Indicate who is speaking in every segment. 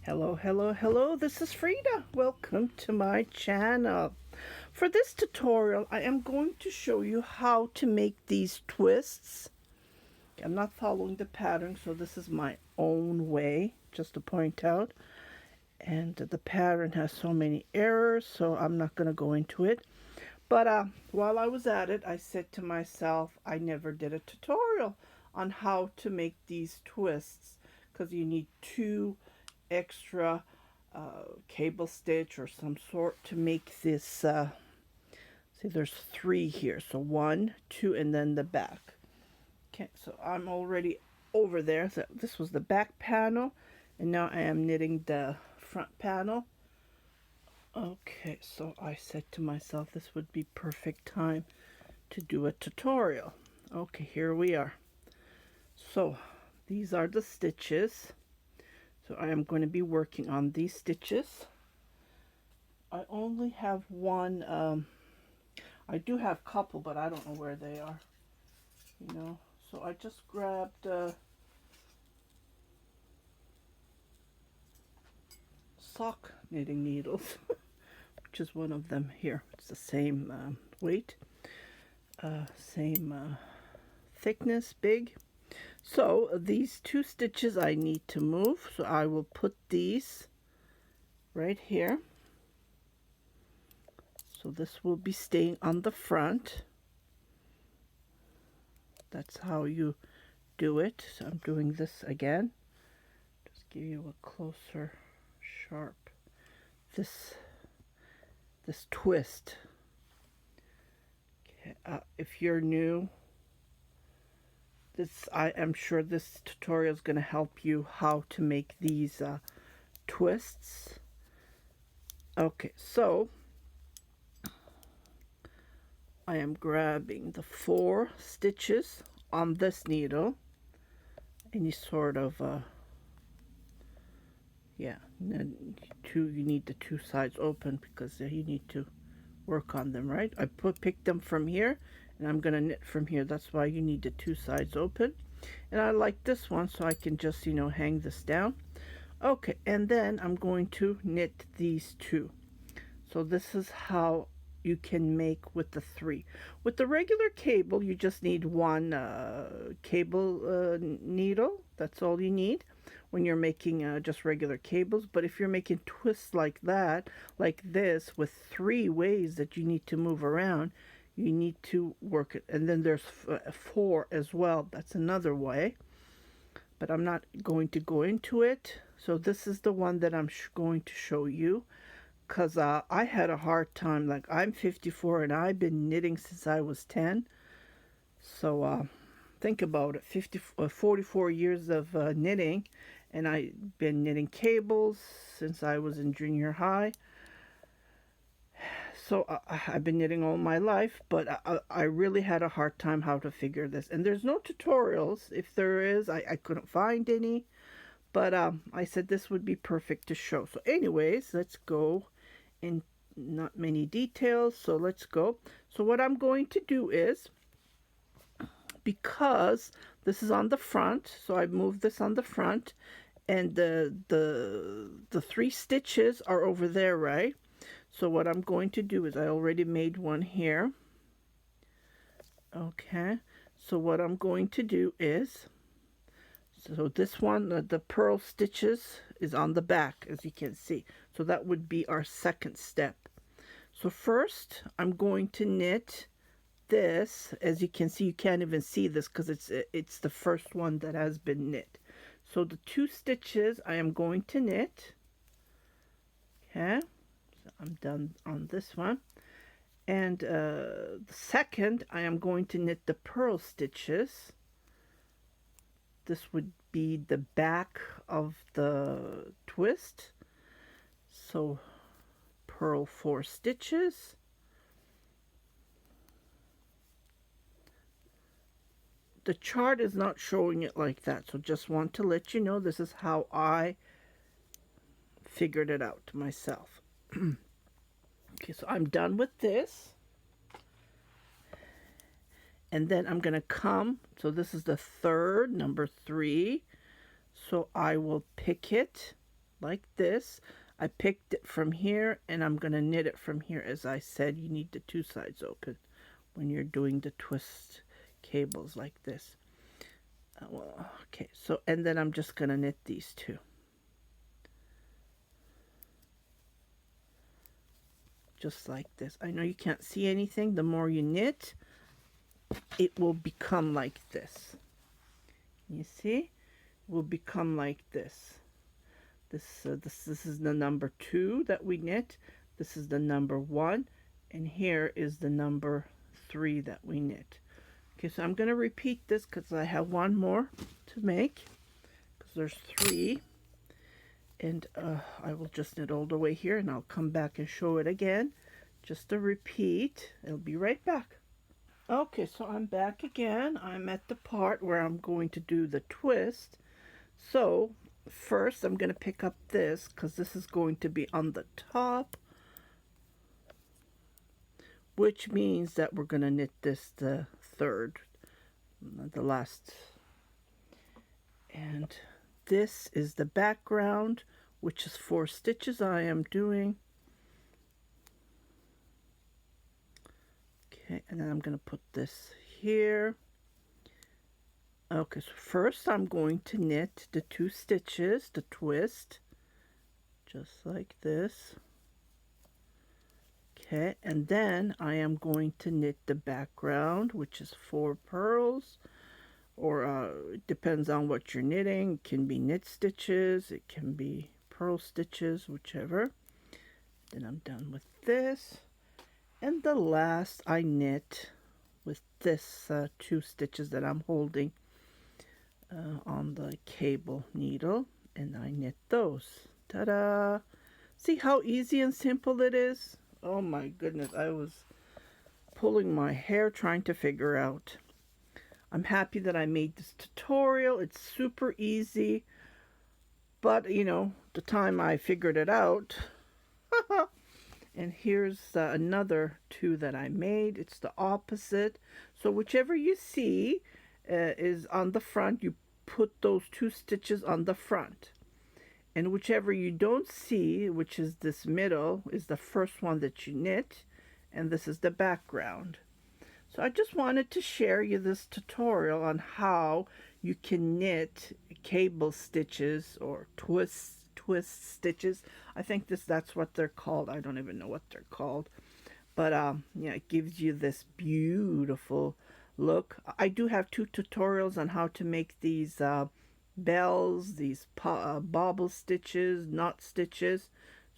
Speaker 1: Hello, hello, hello, this is Frida. Welcome to my channel. For this tutorial, I am going to show you how to make these twists. I'm not following the pattern, so this is my own way, just to point out. And the pattern has so many errors, so I'm not going to go into it. But while I was at it, I said to myself, I never did a tutorial on how to make these twists, because you need two extra cable stitch or some sort to make this. See, there's three here, so 1, 2, and then the back. Okay, so I'm already over there. So this was the back panel, and now I am knitting the front panel. Okay, so I said to myself this would be perfect time to do a tutorial. Okay, here we are. So these are the stitches. So I am going to be working on these stitches. I only have one, I do have a couple, but I don't know where they are, you know. So I just grabbed sock knitting needles, which is one of them here. It's the same weight, same thickness, big. So these two stitches I need to move, so I will put these right here. So this will be staying on the front. That's how you do it. So I'm doing this again. Just give you a closer, sharp, this twist. Okay, if you're new, I am sure this tutorial is going to help you how to make these twists. Okay, so I am grabbing the 4 stitches on this needle, any sort of yeah, you need the 2 sides open because you need to work on them, right? I picked them from here, and I'm going to knit from here. That's why you need the 2 sides open. And I like this one, so I can just, you know, hang this down. Okay, and then I'm going to knit these 2. So this is how you can make with the 3. With the regular cable, you just need 1 cable needle. That's all you need when you're making just regular cables. But if you're making twists like that, like this, with 3 ways that you need to move around, you need to work it. And then there's 4 as well. That's another way, but I'm not going to go into it. So this is the one that I'm going to show you, because I had a hard time. Like, I'm 54 and I've been knitting since I was 10. So think about it, 44 years of knitting, and I've been knitting cables since I was in junior high. So I've been knitting all my life, but I really had a hard time how to figure this. And there's no tutorials. If there is, I couldn't find any. But I said this would be perfect to show. So anyways, let's go in not many details. So let's go. So what I'm going to do is, because this is on the front, so I moved this on the front, and the 3 stitches are over there, right? So what I'm going to do is, I already made one here. Okay, so what I'm going to do is, so this one, the purl stitches is on the back, as you can see. So that would be our second step. So first, I'm going to knit this. As you can see, you can't even see this because it's the first one that has been knit. So the 2 stitches I am going to knit. Okay. I'm done on this one, and the second I am going to knit the purl stitches. This would be the back of the twist. So purl 4 stitches, the chart is not showing it like that, so just want to let you know this is how I figured it out myself. Okay, so I'm done with this, and then I'm going to come, so this is the third, number 3, so I will pick it like this. I picked it from here and I'm going to knit it from here. As I said, you need the two sides open when you're doing the twist cables like this. Well, okay, so and then I'm just going to knit these two. Just like this. I know you can't see anything. The more you knit, it will become like this. You see? It will become like this. This is the number 2 that we knit. This is the number 1. And here is the number 3 that we knit. Okay, so I'm going to repeat this because I have one more to make. Because there's 3. And I will just knit all the way here and I'll come back and show it again. Just to repeat. I'll be right back. Okay, so I'm back again. I'm at the part where I'm going to do the twist. So first I'm going to pick up this because this is going to be on the top, which means that we're going to knit this the third, the last. And this is the background, which is 4 stitches I am doing. Okay, and then I'm going to put this here. Okay, so first I'm going to knit the 2 stitches, the twist, just like this. Okay, and then I am going to knit the background, which is 4 pearls, or it depends on what you're knitting. It can be knit stitches, it can be pearl stitches, whichever. Then I'm done with this. And the last I knit with this 2 stitches that I'm holding on the cable needle, and I knit those. Ta-da! See how easy and simple it is? Oh my goodness, I was pulling my hair trying to figure out. I'm happy that I made this tutorial. It's super easy, but you know, the time I figured it out. And here's another 2 that I made. It's the opposite. So whichever you see is on the front, you put those 2 stitches on the front. And whichever you don't see, which is this middle, is the first one that you knit. And this is the background. So I just wanted to share you this tutorial on how you can knit cable stitches or twist stitches. I think that's what they're called. I don't even know what they're called. But yeah, it gives you this beautiful look. I do have 2 tutorials on how to make these bells, these bobble stitches, knot stitches.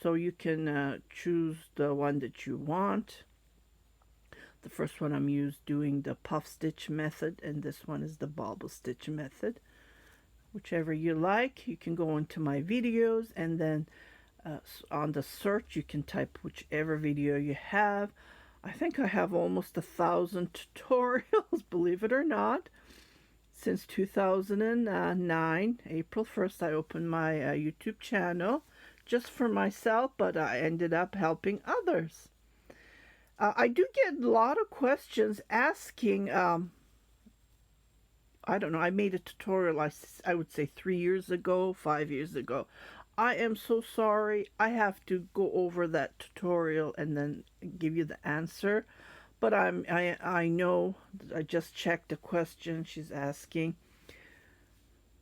Speaker 1: So you can choose the one that you want. The first one I'm doing the puff stitch method, and this one is the bobble stitch method. Whichever you like, you can go into my videos, and then on the search you can type whichever video you have. I think I have almost 1,000 tutorials, believe it or not. Since 2009, April 1st, I opened my YouTube channel just for myself, but I ended up helping others. I do get a lot of questions asking, I don't know, I made a tutorial, I would say 3 years ago, 5 years ago. I am so sorry. I have to go over that tutorial and then give you the answer. But I know, I just checked the question she's asking.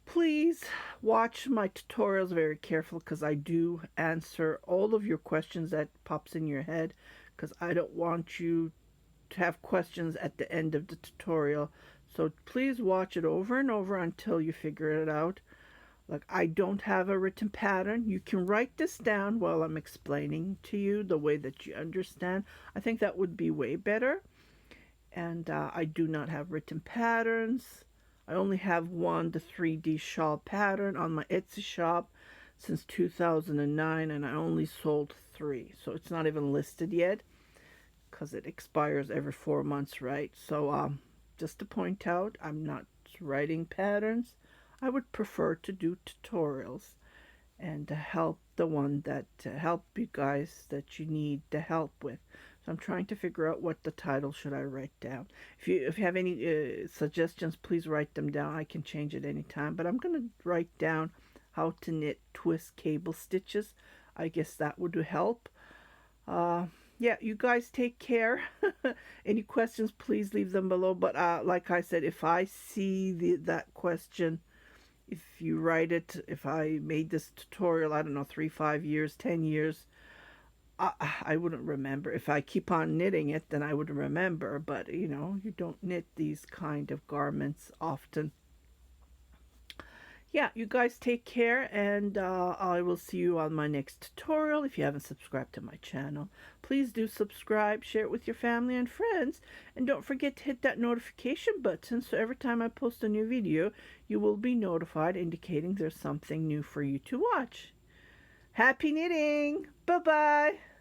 Speaker 1: Please watch my tutorials very carefully because I do answer all of your questions that pops in your head, because I don't want you to have questions at the end of the tutorial. So please watch it over and over until you figure it out. Like, I don't have a written pattern. You can write this down while I'm explaining to you the way that you understand. I think that would be way better. And I do not have written patterns. I only have the 3D shawl pattern on my Etsy shop since 2009, and I only sold 3. So it's not even listed yet because it expires every 4 months, right? So just to point out, I'm not writing patterns. I would prefer to do tutorials and to help the one that help you guys that you need the help with. So I'm trying to figure out what the title should I write down. If you have any suggestions, please write them down. I can change it anytime, but I'm going to write down how to knit twist cable stitches. I guess that would help. Yeah, you guys take care. Any questions, please leave them below. But like I said, if I see that question, if you write it, if I made this tutorial, I don't know, 3, 5 years, 10 years, I wouldn't remember. If I keep on knitting it, then I would remember. But, you know, you don't knit these kind of garments often. Yeah, you guys take care, and I will see you on my next tutorial. If you haven't subscribed to my channel, please do subscribe, share it with your family and friends, and don't forget to hit that notification button so every time I post a new video, you will be notified, indicating there's something new for you to watch. Happy knitting! Bye-bye!